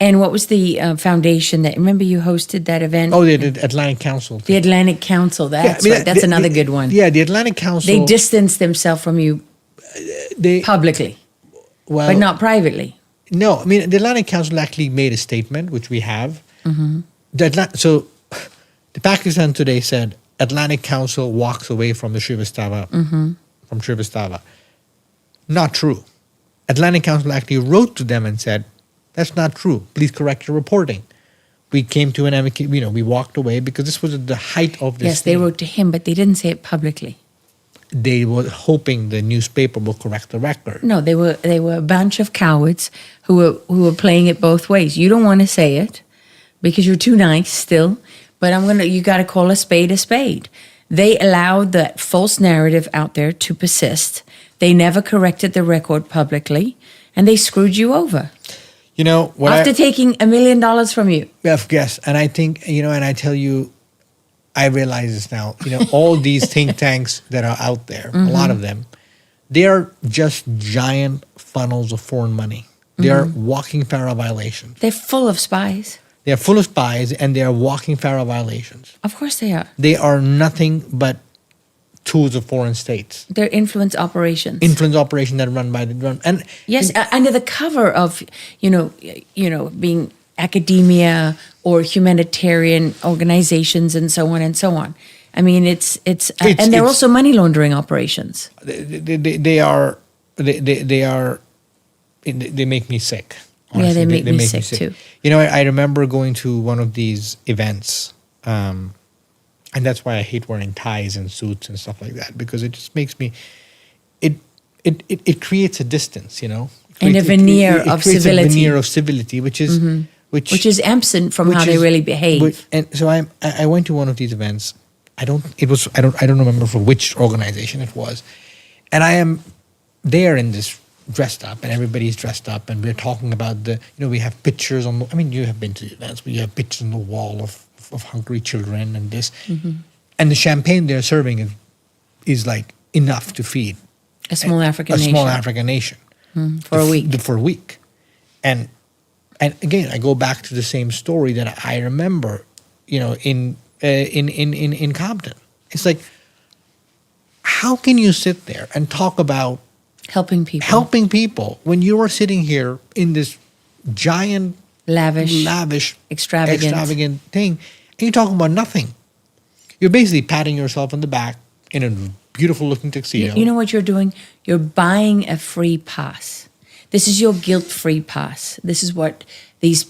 And what was the foundation that, remember you hosted that event? Oh, the Atlantic Council. The Atlantic Council, that's right. That's another good one. Yeah, the Atlantic Council. They distanced themselves from you publicly, but not privately. No, I mean, the Atlantic Council actually made a statement, which we have. So the Pakistan Today said, Atlantic Council walks away from the Srivastava, from Srivastava. Not true. Atlantic Council actually wrote to them and said, that's not true. Please correct your reporting. We came to an amicable, we walked away because this was at the height of this. Yes, they wrote to him, but they didn't say it publicly. They were hoping the newspaper will correct the record. No, they were a bunch of cowards who were playing it both ways. You don't want to say it because you're too nice still, but you got to call a spade a spade. They allowed that false narrative out there to persist. They never corrected the record publicly, and they screwed you over. After taking $1 million from you. Yes, and I think, and I tell you, I realize this now, all these think tanks that are out there, a lot of them, they are just giant funnels of foreign money. They are walking FARA violations. They're full of spies. They are full of spies, and they are walking FARA violations. Of course they are. They are nothing but tools of foreign states. They're influence operations. Influence operations that are run by and yes, under the cover of being academia or humanitarian organizations and so on and so on. I mean, and they're also money laundering operations. They make me sick. Honestly. Yeah, they make me sick too. I remember going to one of these events, and that's why I hate wearing ties and suits and stuff like that, because it just makes me, it creates a distance, and a veneer of civility. A veneer of civility, which is absent from how they really behave. And so I went to one of these events. I don't remember for which organization it was, and I am there in this dressed up, and everybody's dressed up, and we're talking about we have pictures on. You have been to the events, but you have pictures on the wall of hungry children and this, and the champagne they're serving is like enough to feed a small African nation for a week. And again, I go back to the same story that I remember, in Compton. It's like, how can you sit there and talk about helping people when you are sitting here in this giant, lavish, extravagant thing, and you're talking about nothing? You're basically patting yourself on the back in a beautiful looking tuxedo. You know what you're doing? You're buying a free pass. This is your guilt-free pass. This is what these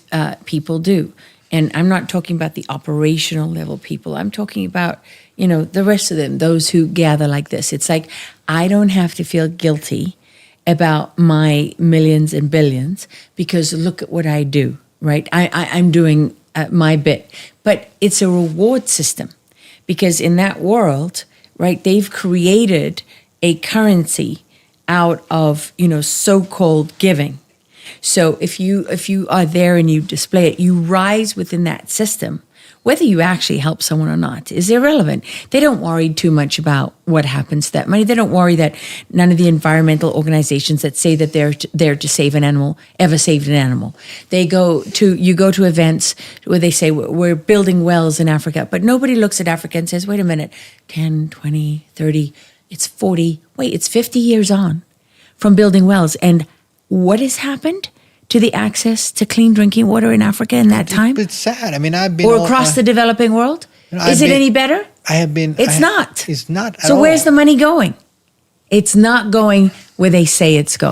people do. And I'm not talking about the operational level people. I'm talking about, the rest of them, those who gather like this. It's like, I don't have to feel guilty about my millions and billions because look at what I do, right? I'm doing my bit. But it's a reward system because in that world, right, they've created a currency out of, so-called giving. So if you are there and you display it, you rise within that system. Whether you actually help someone or not is irrelevant. They don't worry too much about what happens to that money. They don't worry that none of the environmental organizations that say that they're there to save an animal ever saved an animal. You go to events where they say we're building wells in Africa, but nobody looks at Africa and says, wait a minute, 10, 20, 30, it's 40, wait, it's 50 years on from building wells. And what has happened to the access to clean drinking water in Africa in that time? It's sad. I've been... Or across the developing world? Is it any better? I have been... It's not. It's not at all. So where's the money going? It's not going where they say it's going.